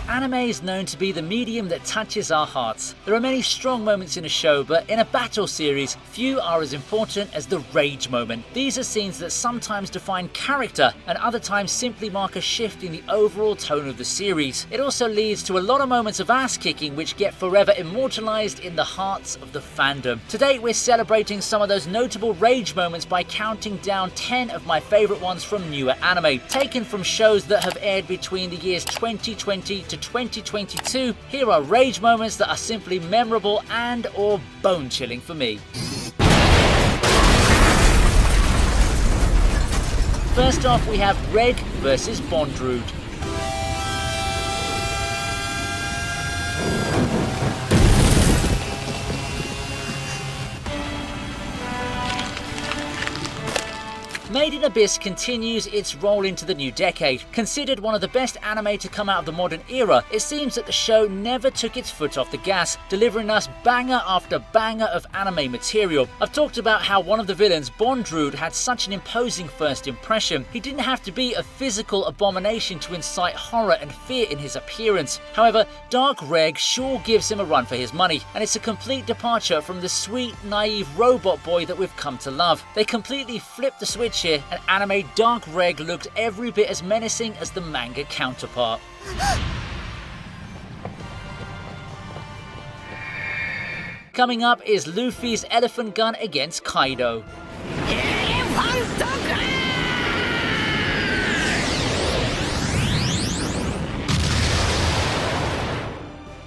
Anime is known to be the medium that touches our hearts. There are many strong moments in a show, but in a battle series, few are as important as the rage moment. These are scenes that sometimes define character and other times simply mark a shift in the overall tone of the series. It also leads to a lot of moments of ass kicking which get forever immortalized in the hearts of the fandom. Today we're celebrating some of those notable rage moments by counting down 10 of my favorite ones from newer anime, taken from shows that have aired between the years 2020 to 2022. Here are rage moments that are simply memorable and or bone-chilling for me. First off, we have Reg vs Bondrewd. Made in Abyss continues its roll into the new decade. Considered one of the best anime to come out of the modern era, it seems that the show never took its foot off the gas, delivering us banger after banger of anime material. I've talked about how one of the villains, Bondrewd, had such an imposing first impression. He didn't have to be a physical abomination to incite horror and fear in his appearance. However, Dark Reg sure gives him a run for his money, and it's a complete departure from the sweet, naive robot boy that we've come to love. They completely flipped the switch here, and anime Dark Reg looked every bit as menacing as the manga counterpart. Coming up is Luffy's elephant gun against Kaido.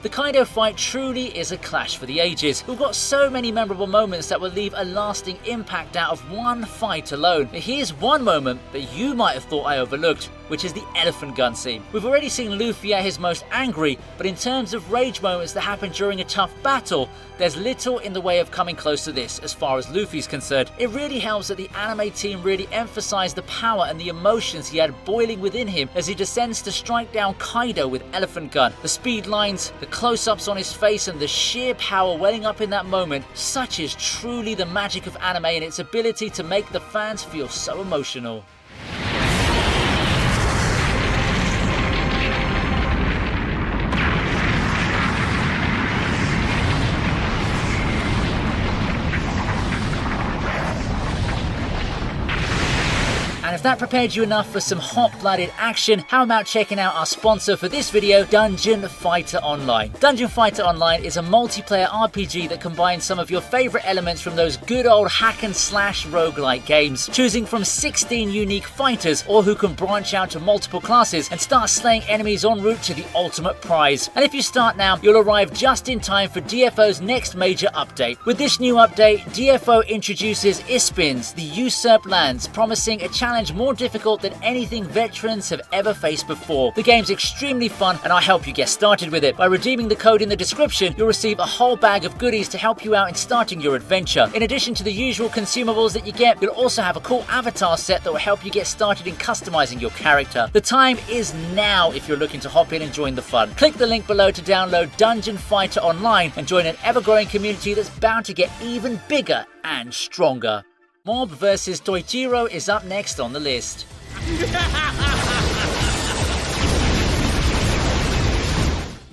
The Kaido fight truly is a clash for the ages. We've got so many memorable moments that will leave a lasting impact out of one fight alone. But here's one moment that you might have thought I overlooked, which is the elephant gun scene. We've already seen Luffy at his most angry, but in terms of rage moments that happen during a tough battle, there's little in the way of coming close to this as far as Luffy's concerned. It really helps that the anime team really emphasized the power and the emotions he had boiling within him as he descends to strike down Kaido with elephant gun. The speed lines, the close-ups on his face, and the sheer power welling up in that moment, such is truly the magic of anime and its ability to make the fans feel so emotional. And if that prepared you enough for some hot-blooded action, how about checking out our sponsor for this video, Dungeon Fighter Online. Dungeon Fighter Online is a multiplayer RPG that combines some of your favourite elements from those good old hack-and-slash roguelike games, choosing from 16 unique fighters, all who can branch out to multiple classes and start slaying enemies en route to the ultimate prize. And if you start now, you'll arrive just in time for DFO's next major update. With this new update, DFO introduces Ispins, the Usurped Lands, promising a challenge more difficult than anything veterans have ever faced before. The game's extremely fun and I help you get started with it. By redeeming the code in the description, you'll receive a whole bag of goodies to help you out in starting your adventure. In addition to the usual consumables that you get, you'll also have a cool avatar set that will help you get started in customizing your character. The time is now if you're looking to hop in and join the fun. Click the link below to download Dungeon Fighter Online and join an ever-growing community that's bound to get even bigger and stronger. Mob vs Toichiro is up next on the list.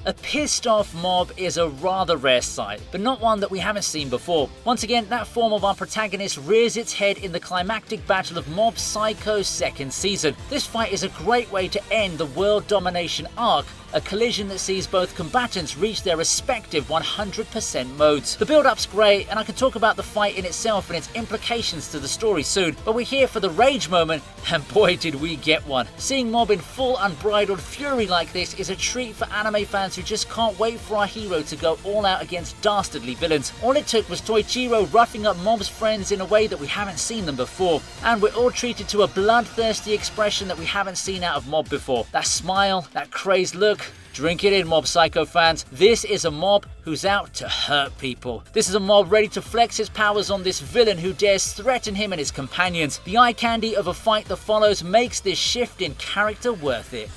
A pissed off mob is a rather rare sight, but not one that we haven't seen before. Once again, that form of our protagonist rears its head in the climactic battle of Mob Psycho's second season. This fight is a great way to end the world domination arc, a collision that sees both combatants reach their respective 100% modes. The build-up's great, and I can talk about the fight in itself and its implications to the story soon, but we're here for the rage moment, and boy did we get one. Seeing Mob in full unbridled fury like this is a treat for anime fans who just can't wait for our hero to go all out against dastardly villains. All it took was Toichiro roughing up Mob's friends in a way that we haven't seen them before, and we're all treated to a bloodthirsty expression that we haven't seen out of Mob before. That smile, that crazed look. Drink it in, Mob Psycho fans. This is a mob who's out to hurt people. This is a mob ready to flex his powers on this villain who dares threaten him and his companions. The eye candy of a fight that follows makes this shift in character worth it.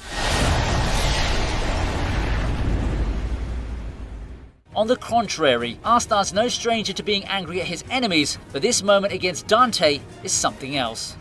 On the contrary, Astar's no stranger to being angry at his enemies, but this moment against Dante is something else.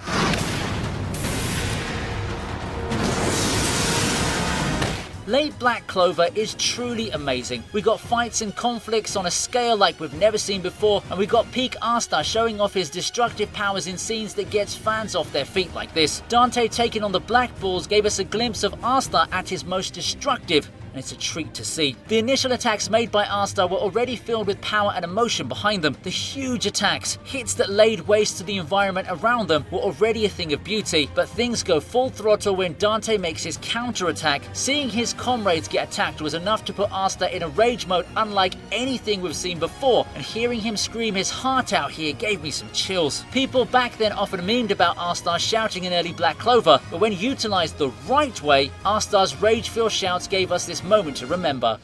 Late Black Clover is truly amazing. We got fights and conflicts on a scale like we've never seen before, and we got peak Asta showing off his destructive powers in scenes that gets fans off their feet like this. Dante taking on the Black Balls gave us a glimpse of Asta at his most destructive, and it's a treat to see. The initial attacks made by Asta were already filled with power and emotion behind them. The huge attacks, hits that laid waste to the environment around them, were already a thing of beauty, but things go full throttle when Dante makes his counter-attack. Seeing his comrades get attacked was enough to put Asta in a rage mode unlike anything we've seen before, and hearing him scream his heart out here gave me some chills. People back then often memed about Asta shouting in early Black Clover, but when utilized the right way, Asta's rage-filled shouts gave us this moment to remember.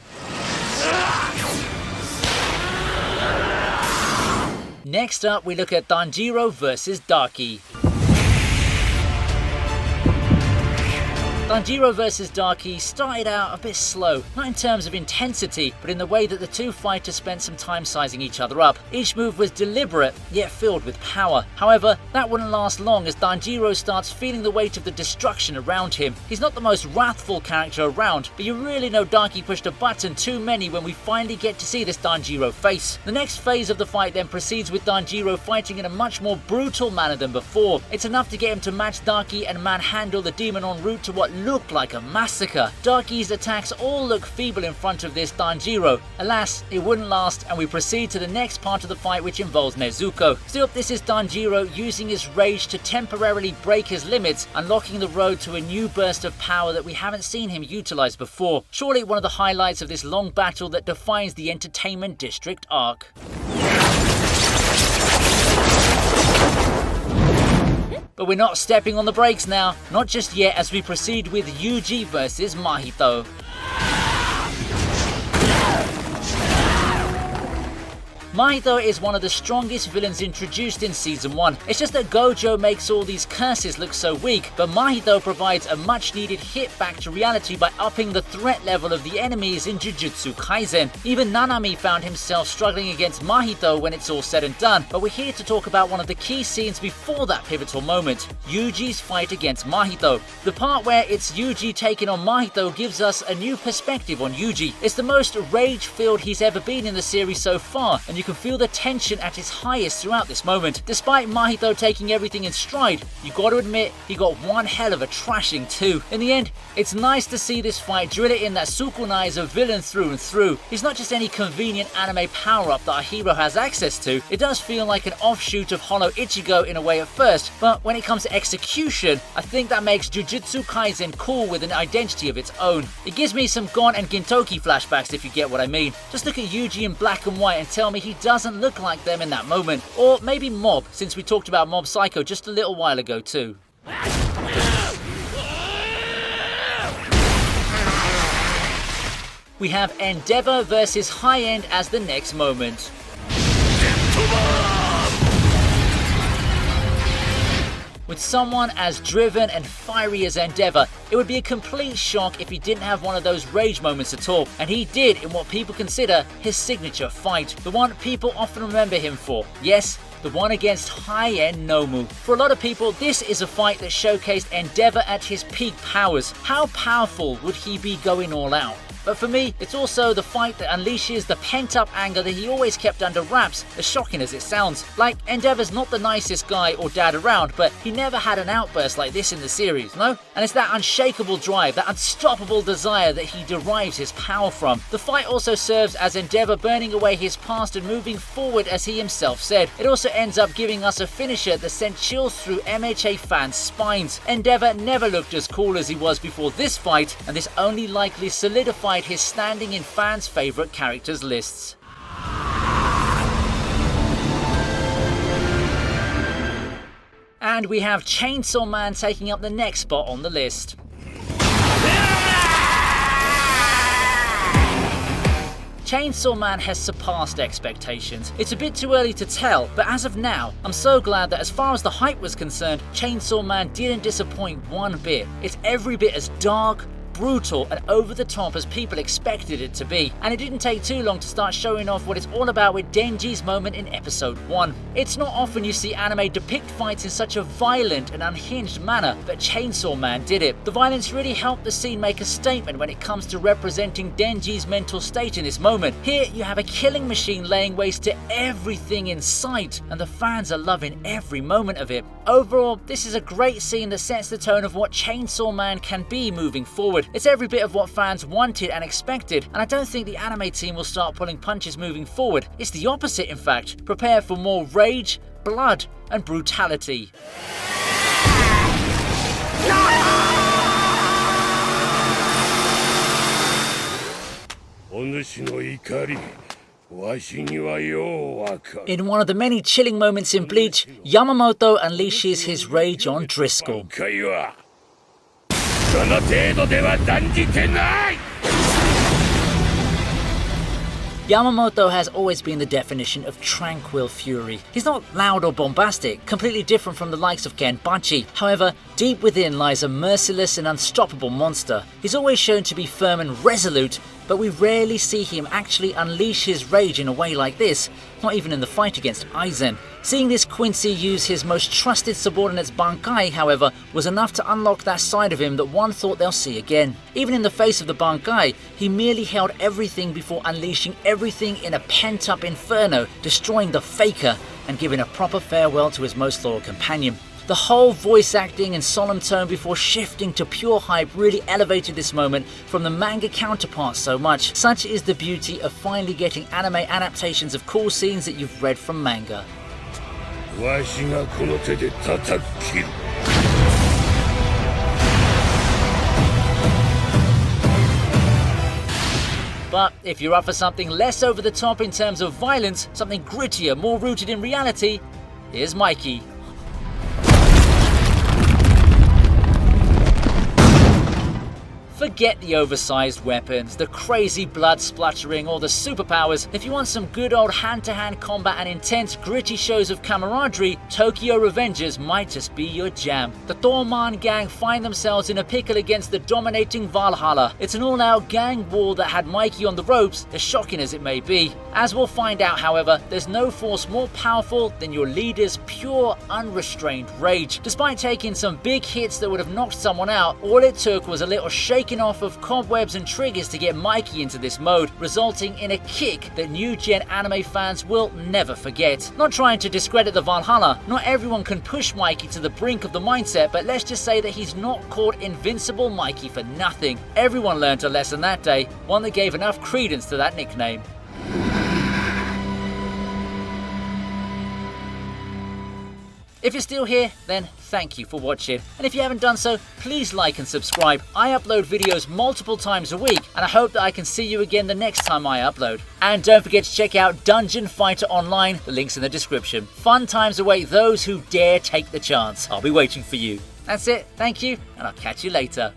Next up, we look at Tanjiro vs Darky. Tanjiro vs Darky started out a bit slow, not in terms of intensity, but in the way that the two fighters spent some time sizing each other up. Each move was deliberate, yet filled with power. However, that wouldn't last long as Tanjiro starts feeling the weight of the destruction around him. He's not the most wrathful character around, but you really know Darky pushed a button too many when we finally get to see this Tanjiro face. The next phase of the fight then proceeds with Tanjiro fighting in a much more brutal manner than before. It's enough to get him to match Darky and manhandle the demon en route to what looked like a massacre. Darky's attacks all look feeble in front of this Tanjiro. Alas, it wouldn't last, and we proceed to the next part of the fight, which involves Nezuko. Still, this is Tanjiro using his rage to temporarily break his limits, unlocking the road to a new burst of power that we haven't seen him utilize before. Surely one of the highlights of this long battle that defines the Entertainment District arc. But we're not stepping on the brakes now, not just yet, as we proceed with Yuji vs Mahito. Mahito is one of the strongest villains introduced in Season 1. It's just that Gojo makes all these curses look so weak, but Mahito provides a much needed hit back to reality by upping the threat level of the enemies in Jujutsu Kaisen. Even Nanami found himself struggling against Mahito when it's all said and done, but we're here to talk about one of the key scenes before that pivotal moment, Yuji's fight against Mahito. The part where it's Yuji taking on Mahito gives us a new perspective on Yuji. It's the most rage-filled he's ever been in the series so far, and you can feel the tension at its highest throughout this moment. Despite Mahito taking everything in stride, you got to admit he got one hell of a trashing too. In the end, it's nice to see this fight drill it in that Sukunai is a villain through and through. He's not just any convenient anime power-up that our hero has access to. It does feel like an offshoot of Hollow Ichigo in a way at first, but when it comes to execution, I think that makes Jujutsu Kaisen cool with an identity of its own. It gives me some Gon and Gintoki flashbacks, if you get what I mean. Just look at Yuji in black and white and tell me he doesn't look like them in that moment. Or maybe Mob, since we talked about Mob Psycho just a little while ago too. We have Endeavor versus High End as the next moment. With someone as driven and fiery as Endeavor, it would be a complete shock if he didn't have one of those rage moments at all, and he did in what people consider his signature fight, the one people often remember him for. Yes, the one against high-end Nomu. For a lot of people, this is a fight that showcased Endeavor at his peak powers. How powerful would he be going all out? But for me, it's also the fight that unleashes the pent-up anger that he always kept under wraps, as shocking as it sounds. Like, Endeavor's not the nicest guy or dad around, but he never had an outburst like this in the series, no? And it's that unshakable drive, that unstoppable desire that he derives his power from. The fight also serves as Endeavor burning away his past and moving forward, as he himself said. It also ends up giving us a finisher that sent chills through MHA fans' spines. Endeavor never looked as cool as he was before this fight, and this only likely solidified his standing in fans' favourite characters lists. And we have Chainsaw Man taking up the next spot on the list. Chainsaw Man has surpassed expectations. It's a bit too early to tell, but as of now, I'm so glad that as far as the hype was concerned, Chainsaw Man didn't disappoint one bit. It's every bit as dark, brutal and over the top as people expected it to be, and it didn't take too long to start showing off what it's all about with Denji's moment in episode 1. It's not often you see anime depict fights in such a violent and unhinged manner, but Chainsaw Man did it. The violence really helped the scene make a statement when it comes to representing Denji's mental state in this moment. Here you have a killing machine laying waste to everything in sight, and the fans are loving every moment of it. Overall, this is a great scene that sets the tone of what Chainsaw Man can be moving forward. It's every bit of what fans wanted and expected, and I don't think the anime team will start pulling punches moving forward. It's the opposite, in fact. Prepare for more rage, blood, and brutality. お主の怒り、わしにはようわかる。 In one of the many chilling moments in Bleach, Yamamoto unleashes his rage on Driscoll. 今回はその程度では断じてない。 Yamamoto has always been the definition of tranquil fury. He's not loud or bombastic, completely different from the likes of Genbachi. However, deep within lies a merciless and unstoppable monster. He's always shown to be firm and resolute, but we rarely see him actually unleash his rage in a way like this, not even in the fight against Aizen. Seeing this Quincy use his most trusted subordinate's Bankai, however, was enough to unlock that side of him that one thought they'll see again. Even in the face of the Bankai, he merely held everything before unleashing everything in a pent-up inferno, destroying the Faker and giving a proper farewell to his most loyal companion. The whole voice acting and solemn tone before shifting to pure hype really elevated this moment from the manga counterparts so much. Such is the beauty of finally getting anime adaptations of cool scenes that you've read from manga. わしがこの手で叩き切る。 But if you're up for something less over the top in terms of violence, something grittier, more rooted in reality, here's Mikey. Forget the oversized weapons, the crazy blood splattering, or the superpowers. If you want some good old hand-to-hand combat and intense, gritty shows of camaraderie, Tokyo Revengers might just be your jam. The Thorman gang find themselves in a pickle against the dominating Valhalla. It's an all-out gang war that had Mikey on the ropes, as shocking as it may be. As we'll find out, however, there's no force more powerful than your leader's pure, unrestrained rage. Despite taking some big hits that would have knocked someone out, all it took was a little shaking off of cobwebs and triggers to get Mikey into this mode, resulting in a kick that new-gen anime fans will never forget. Not trying to discredit the Valhalla, not everyone can push Mikey to the brink of the mindset, but let's just say that he's not called Invincible Mikey for nothing. Everyone learned a lesson that day, one that gave enough credence to that nickname. If you're still here, then thank you for watching. And if you haven't done so, please like and subscribe. I upload videos multiple times a week, and I hope that I can see you again the next time I upload. And don't forget to check out Dungeon Fighter Online, the link's in the description. Fun times await those who dare take the chance. I'll be waiting for you. That's it, thank you, and I'll catch you later.